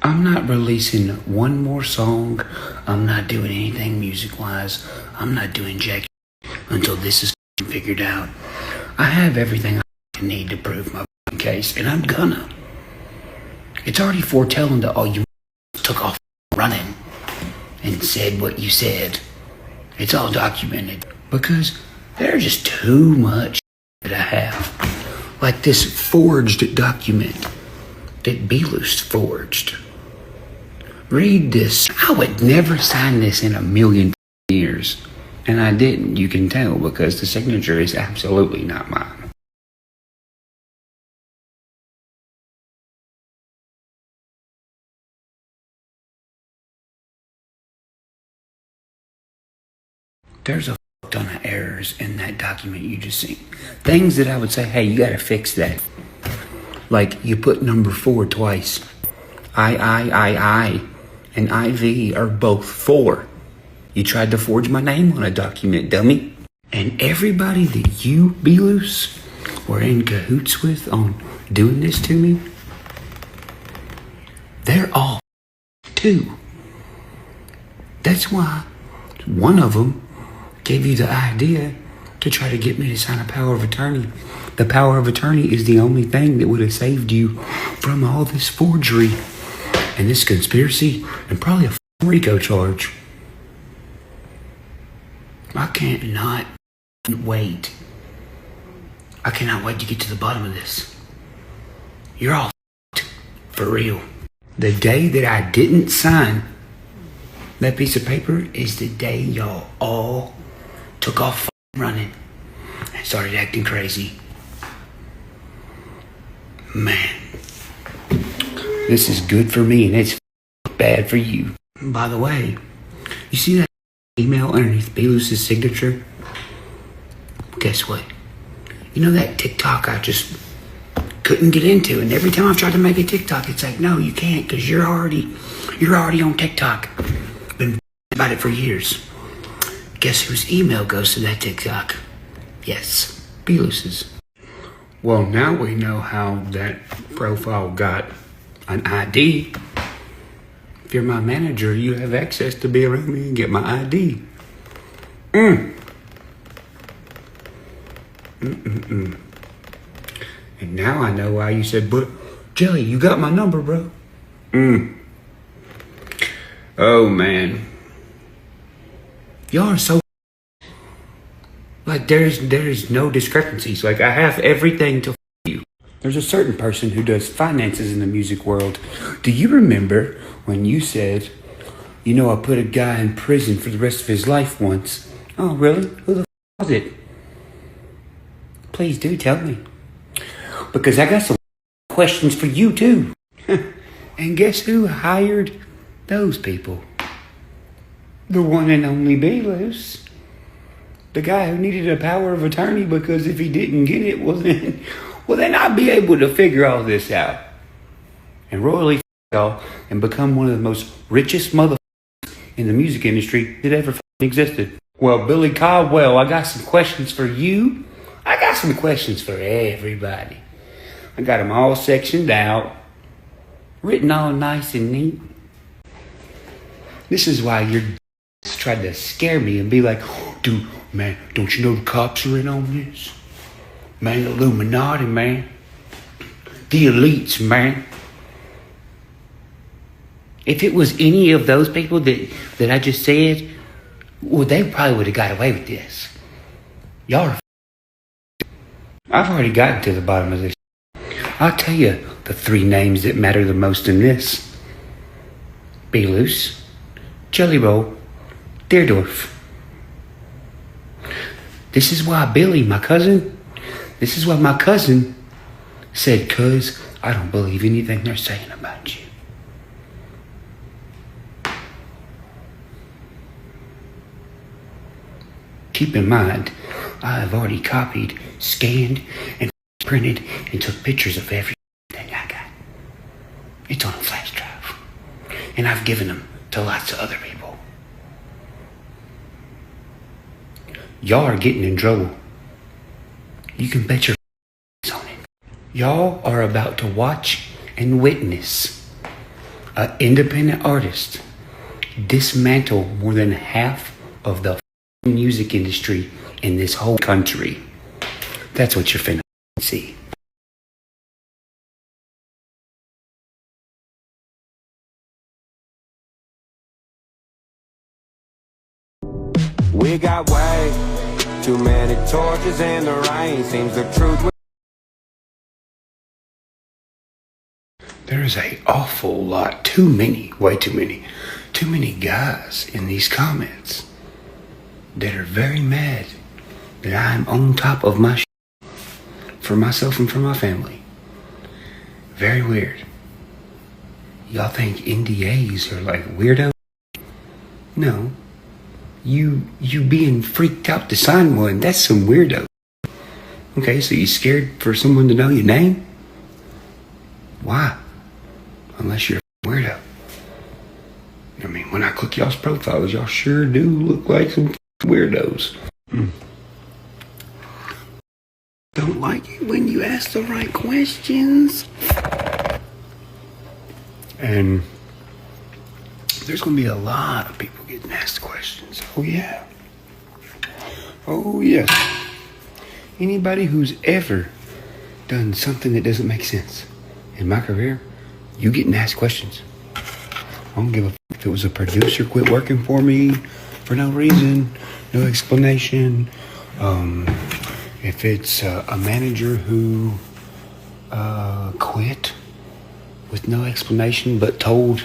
I'm not releasing one more song. I'm not doing anything music-wise. I'm not doing jack until this is figured out. I have everything I need to prove my case, and I'm gonna. It's already foretelling that all you took off running and said what you said. It's all documented because there's just too much that I have. Like this forged document that BLuce forged. Read this. I would never sign this in a million years. And I didn't, you can tell, because the signature is absolutely not mine. There's a ton of errors in that document you just seen. Things that I would say, hey, you gotta fix that. Like, you put number 4 twice. I, and IV are both 4. You tried to forge my name on a document, dummy. And everybody that you, BLuce, were in cahoots with on doing this to me, they're all too. That's why one of them gave you the idea to try to get me to sign a power of attorney. The power of attorney is the only thing that would have saved you from all this forgery and this conspiracy and probably a RICO charge. I cannot wait. I cannot wait to get to the bottom of this. You're all for real. The day that I didn't sign that piece of paper is the day y'all all took off running and started acting crazy. Man, this is good for me and it's bad for you. By the way, you see that email underneath BLuce's signature? Guess what? You know that TikTok I just couldn't get into, and every time I've tried to make a TikTok, it's like, no, you can't, because you're already on TikTok. Been about it for years. Guess whose email goes to that TikTok? Yes, BLuce's. Well, now we know how that profile got an ID. If you're my manager, you have access to be around me and get my ID. And now I know why you said, but Jelly, you got my number, bro. Oh, man. Y'all are so... Like, there's no discrepancies. Like, I have everything to you. There's a certain person who does finances in the music world. Do you remember when you said, you know, I put a guy in prison for the rest of his life once? Oh, really? Who the f*** was it? Please do tell me. Because I got some questions for you, too. And guess who hired those people? The one and only BLuce. The guy who needed a power of attorney because if he didn't get it, well then I'd be able to figure all this out. And royally y'all and become one of the most richest motherfuckers in the music industry that ever existed. Well, Billy Caldwell, I got some questions for you. I got some questions for everybody. I got them all sectioned out, written all nice and neat. This is why you're tried to scare me and be like, dude, man, don't you know the cops are in on this? Man, the Illuminati, man. The elites, man. If it was any of those people that I just said, well, they probably would have got away with this. Y'all are I've already gotten to the bottom of this. I'll tell you the 3 names that matter the most in this. BLuce, Jelly Roll, Deerdorf. This is why Billy, my cousin, said, cuz I don't believe anything they're saying about you. Keep in mind, I have already copied, scanned, and printed and took pictures of everything I got. It's on a flash drive. And I've given them to lots of other people. Y'all are getting in trouble. You can bet your on it. Y'all are about to watch and witness an independent artist dismantle more than half of the music industry in this whole country. That's what you're finna see. We got way too many torches in the rain. Seems the truth. There is an awful lot, way too many guys in these comments that are very mad that I'm on top of my shit for myself and for my family. Very weird. Y'all think NDAs are like weirdo? No. You being freaked out to sign one, that's some weirdo. Okay, so you scared for someone to know your name? Why? Unless you're a weirdo. I mean, when I click y'all's profiles, y'all sure do look like some weirdos. Don't like it when you ask the right questions. And there's going to be a lot of people getting asked questions. Oh, yeah. Oh, yes. Anybody who's ever done something that doesn't make sense in my career, you getting asked questions. I don't give a f*** if it was a producer quit working for me for no reason, no explanation. If it's a manager who quit with no explanation but told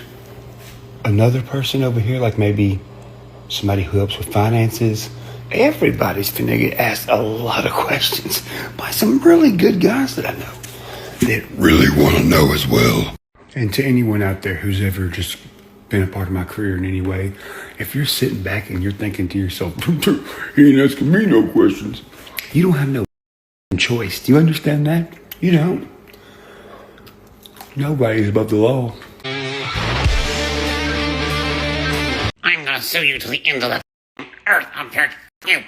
another person over here, like maybe somebody who helps with finances, everybody's finna get asked a lot of questions by some really good guys that I know that really want to know as well. And to anyone out there who's ever just been a part of my career in any way, if you're sitting back and you're thinking to yourself, he ain't asking me no questions, you don't have no choice. Do you understand that? You don't. Nobody's above the law. I'm gonna sue you to the end of the earth, Upchurch. You.